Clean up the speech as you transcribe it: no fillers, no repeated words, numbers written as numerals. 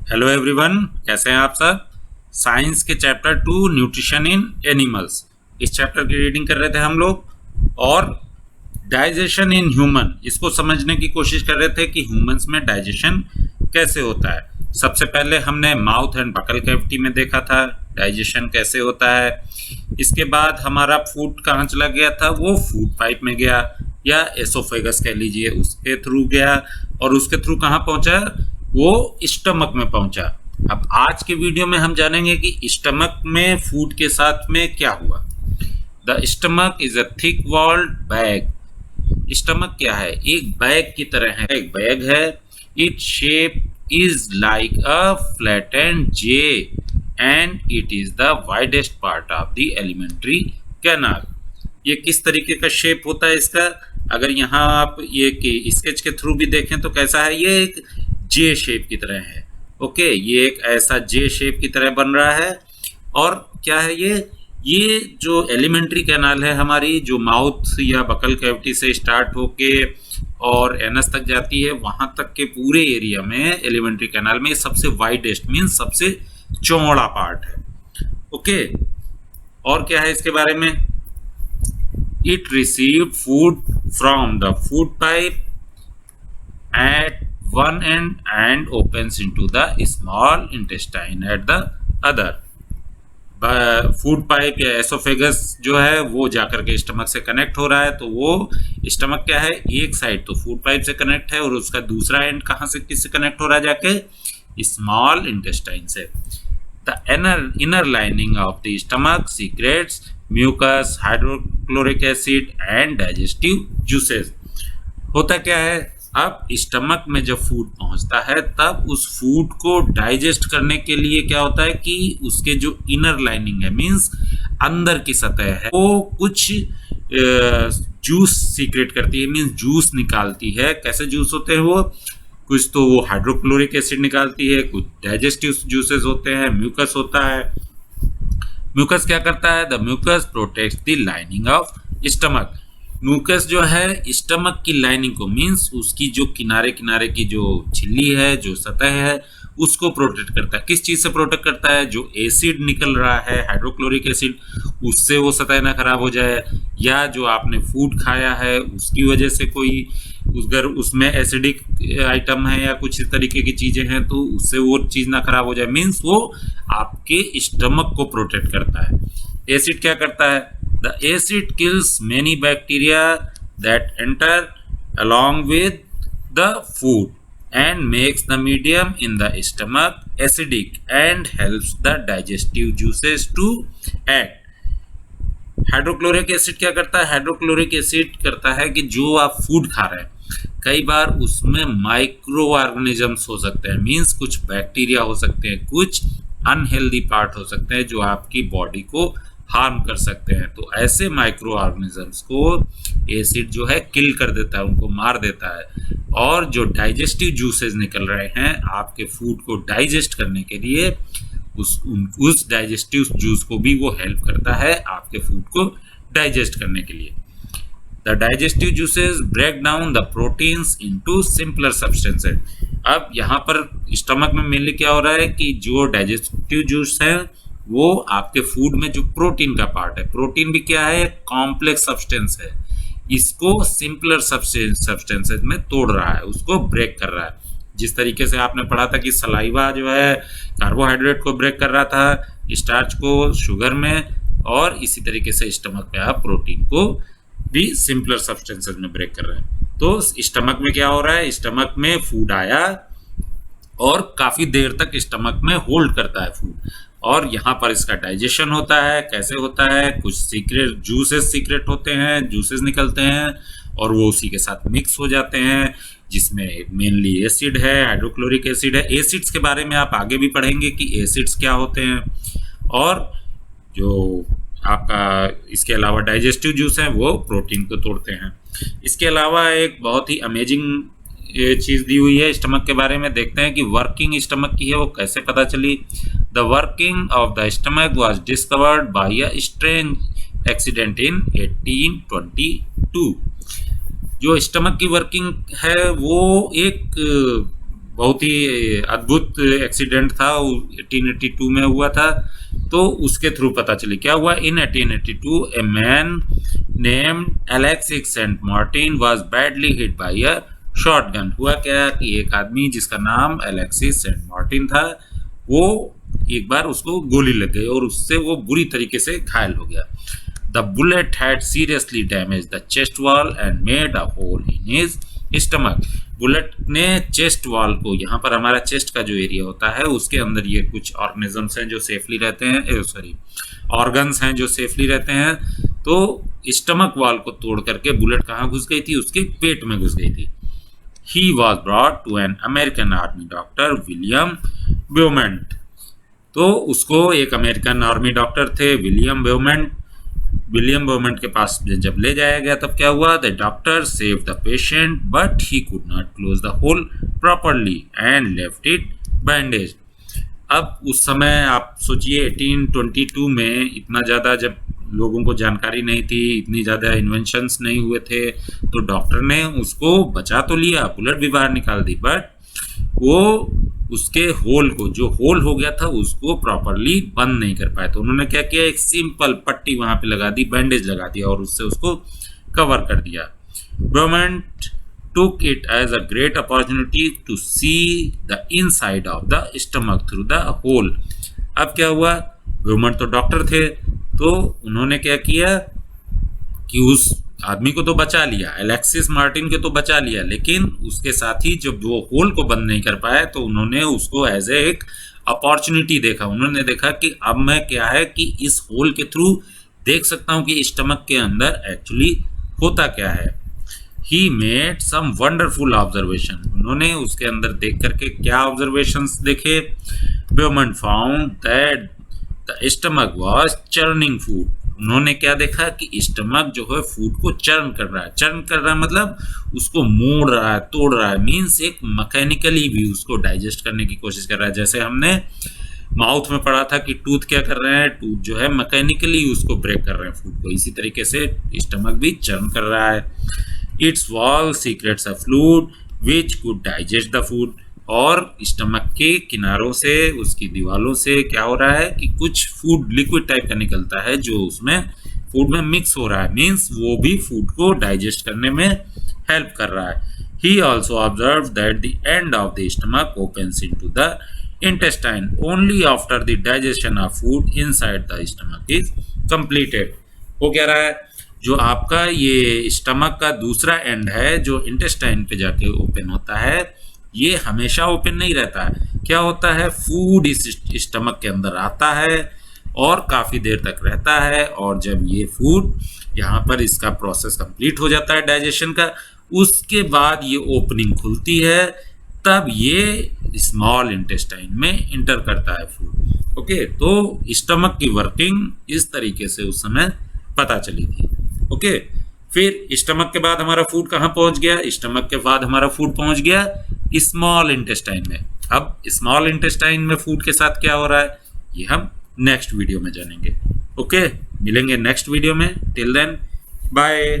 Hello everyone, कैसे हैं आप सब। साइंस के चैप्टर 2 न्यूट्रिशन इन एनिमल्स, इस चैप्टर की रीडिंग कर रहे थे हम लोग। और डाइजेशन इन ह्यूमन, इसको समझने की कोशिश कर रहे थे कि ह्यूमंस में डाइजेशन कैसे होता है। सबसे पहले हमने माउथ एंड बकल कैविटी में देखा था डाइजेशन कैसे होता है। इसके बाद हमारा फूड कहाँ चला गया था, वो फूड पाइप में गया या एसोफेगस कह लीजिए, उसके थ्रू गया और उसके थ्रू कहाँ पहुंचा, वो स्टमक में पहुंचा। अब आज के वीडियो में हम जानेंगे कि स्टमक में फूड के साथ में क्या हुआ। The stomach is a thick walled bag. Stomach क्या है, एक बैग की तरह है, एक बैग है। It shape is like a flattened J and it is the widest part of the alimentary canal. ये किस तरीके का शेप होता है इसका, अगर यहाँ आप ये स्केच के थ्रू भी देखें तो कैसा है, ये एक जे शेप की तरह है। ओके, ये एक ऐसा जे शेप की तरह बन रहा है। और क्या है ये जो एलिमेंट्री कैनाल है हमारी, जो माउथ या बकल कैविटी से स्टार्ट होके और एनस तक जाती है, वहां तक के पूरे एरिया में एलिमेंट्री कैनाल में सबसे वाइडेस्ट मीन सबसे चौड़ा पार्ट है। ओके, और क्या है इसके बारे में, it received food from the food pipe at one end and opens into the small intestine at the other। Food pipe या एसोफेगस जो है वो जाकर के स्टमक से कनेक्ट हो रहा है, तो वो स्टमक क्या है, एक साइड तो फूड पाइप से कनेक्ट है और उसका दूसरा एंड कहाँ से किससे कनेक्ट हो रहा है, जाके स्मॉल इंटेस्टाइन से। The inner lining of the stomach secretes mucus, hydrochloric acid and digestive juices. होता क्या है, अब स्टमक में जब फूड पहुंचता है तब उस फूड को डाइजेस्ट करने के लिए क्या होता है कि उसके जो इनर लाइनिंग है मींस अंदर की सतह है, वो कुछ जूस सीक्रेट करती है, मींस जूस निकालती है। कैसे जूस होते हैं वो, कुछ तो वो हाइड्रोक्लोरिक एसिड निकालती है, कुछ डाइजेस्टिव जूसेस होते हैं, म्यूकस होता है। म्यूकस क्या करता है, the mucus protects the lining of stomach. Mucus जो है स्टमक की लाइनिंग को मींस उसकी जो किनारे किनारे की जो झिल्ली है, जो सतह है, उसको प्रोटेक्ट करता है। किस चीज से प्रोटेक्ट करता है, जो एसिड निकल रहा है हाइड्रोक्लोरिक एसिड, उससे वो सतह ना खराब हो जाए, या जो आपने फूड खाया है उसकी वजह से कोई अगर उसमें एसिडिक आइटम है या कुछ इस तरीके की चीजें हैं तो उससे वो चीज ना खराब हो जाए, मीन्स वो आपके स्टमक को प्रोटेक्ट करता है। एसिड क्या करता है, the acid kills many bacteria that enter along with the food and makes the medium in the stomach acidic and helps the digestive juices to act। Hydrochloric acid क्या करता है, hydrochloric acid करता है कि जो आप फूड खा रहे हैं कई बार उसमें माइक्रो ऑर्गेनिजम्स हो सकते हैं, मींस कुछ बैक्टीरिया हो सकते हैं, कुछ अनहेल्दी पार्ट हो सकते हैं जो आपकी बॉडी को हार्म कर सकते हैं। तो ऐसे माइक्रो ऑर्गेनिजम्स को एसिड जो है किल कर देता है, उनको मार देता है। और जो डाइजेस्टिव जूसेस निकल रहे हैं आपके फूड को डाइजेस्ट करने के लिए, उस डाइजेस्टिव जूस को भी वो हेल्प करता है आपके फूड को डाइजेस्ट करने के लिए। The digestive juices break down the proteins into simpler substances. अब यहाँ पर स्टमक में मेनली क्या हो रहा है कि जो डाइजेस्टिव जूस है वो आपके फूड में जो प्रोटीन का पार्ट है, प्रोटीन भी क्या है, कॉम्प्लेक्स सब्सटेंस है, इसको सिंपलर सब्सटेंसेस में तोड़ रहा है, उसको ब्रेक कर रहा है। जिस तरीके से आपने पढ़ा था कि सलाइवा जो है कार्बोहाइड्रेट को ब्रेक कर रहा था, स्टार्च को शुगर में, और इसी तरीके से स्टमक में आप प्रोटीन को भी सिंपलर सब्सटेंसेस में ब्रेक कर रहे हैं। तो स्टमक में क्या हो रहा है, स्टमक में फूड आया और काफी देर तक स्टमक में होल्ड करता है फूड, और यहाँ पर इसका डाइजेशन होता है। कैसे होता है, कुछ सीक्रेट जूसेस सीक्रेट होते हैं, जूसेस निकलते हैं और वो उसी के साथ मिक्स हो जाते हैं, जिसमें मेनली एसिड है, हाइड्रोक्लोरिक एसिड है। एसिड्स के बारे में आप आगे भी पढ़ेंगे कि एसिड्स क्या होते हैं। और जो आपका इसके अलावा डाइजेस्टिव जूस है वो प्रोटीन को तोड़ते हैं। इसके अलावा एक बहुत ही अमेजिंग चीज दी हुई है स्टमक के बारे में, देखते हैं कि वर्किंग स्टमक की है वो कैसे पता चली। The working of the stomach was discovered by a strange accident in 1822। जो स्टमक की वर्किंग है वो एक बहुत ही अद्भुत एक्सीडेंट था, 1882 में हुआ था, तो उसके थ्रू पता चली। क्या हुआ? In 1882 a man named Alexis Saint Martin was badly hit by a shotgun. हुआ क्या कि एक आदमी जिसका नाम एलेक्सिस सेंट मार्टिन था, वो एक बार उसको गोली लग गई और उससे वो बुरी तरीके से घायल हो गया। The bullet had seriously damaged the chest wall and made a hole in his stomach. Bullet ने चेस्ट वॉल को, यहाँ पर हमारा चेस्ट का जो एरिया होता है उसके अंदर ये कुछ ऑर्गेनिजम्स हैं जो सेफली रहते हैं, सॉरी ऑर्गन्स हैं जो सेफली रहते हैं, तो स्टमक वॉल को तोड़ करके बुलेट कहाँ घुस गई थी? उसके पेट में घुस गई थी। He was brought to an American army doctor William Beaumont. तो उसको एक अमेरिकन आर्मी डॉक्टर थे विलियम ब्यूमेंट के पास जब ले जाया गया तब क्या हुआ? The doctor save the patient but he could not close the hole properly and left it bandage. अब उस समय आप सोचिए 1822 में इतना ज़्यादा जब लोगों को जानकारी नहीं थी, इतनी ज़्यादा इन्वेंशंस नहीं हुए थे, तो डॉक्टर ने उसको बचा तो लिया, बुलेट भी बाहर निकाल दी, बट वो उसके होल को, जो होल हो गया था उसको प्रॉपरली बंद नहीं कर पाए। तो उन्होंने क्या किया? एक सिंपल पट्टी वहां पे लगा दी, बैंडेज लगा दिया और उससे उसको कवर कर दिया। Government took it as a great opportunity to see the inside of the stomach through the hole। अब क्या हुआ? गवर्नमेंट तो डॉक्टर थे, तो उन्होंने क्या किया कि उस आदमी को तो बचा लिया, एलेक्सिस मार्टिन के तो बचा लिया, लेकिन उसके साथ ही जब वो होल को बंद नहीं कर पाए तो उन्होंने उसको एज एक अपॉर्चुनिटी देखा। उन्होंने देखा कि अब मैं क्या है कि इस होल के थ्रू देख सकता हूँ कि स्टमक के अंदर एक्चुअली होता क्या है। He made some wonderful observation। उन्होंने उसके अंदर देख करके क्या ऑब्जर्वेशंस देखे? Beaumont found that the stomach was churning food। उन्होंने क्या देखा कि स्टमक जो है फूड को चर्न कर रहा है। चर्न कर रहा है मतलब उसको मोड़ रहा है, तोड़ रहा है, मीन्स एक मैकेनिकली भी उसको डाइजेस्ट करने की कोशिश कर रहा है। जैसे हमने माउथ में पढ़ा था कि टूथ क्या कर रहे हैं, टूथ जो है मैकेनिकली उसको ब्रेक कर रहे हैं फूड को, इसी तरीके से स्टमक भी चर्न कर रहा है। Its wall secretes a fluid which could digest the food। और स्टमक के किनारों से, उसकी दीवारों से क्या हो रहा है कि कुछ फूड लिक्विड टाइप का निकलता है जो उसमें फूड में मिक्स हो रहा है, मीन्स वो भी फूड को डाइजेस्ट करने में हेल्प कर रहा है। He also observed that the end of the stomach opens into the intestine only after the digestion of food inside the stomach is completed। वो कह रहा है जो आपका ये स्टमक का दूसरा एंड है जो इंटेस्टाइन पे जाके ओपन होता है, ये हमेशा ओपन नहीं रहता है। क्या होता है? फूड इस स्टमक के अंदर आता है और काफ़ी देर तक रहता है, और जब ये फूड यहाँ पर इसका प्रोसेस कंप्लीट हो जाता है डाइजेशन का, उसके बाद ये ओपनिंग खुलती है, तब ये स्मॉल इंटेस्टाइन में इंटर करता है फूड। ओके, तो स्टमक की वर्किंग इस तरीके से उस समय पता चली थी। ओके, फिर स्टमक के बाद हमारा फूड कहाँ पहुंच गया? स्टमक के बाद हमारा फूड पहुंच गया स्मॉल इंटेस्टाइन में। अब स्मॉल इंटेस्टाइन में फूड के साथ क्या हो रहा है ये हम नेक्स्ट वीडियो में जानेंगे। ओके, मिलेंगे नेक्स्ट वीडियो में। Till then bye.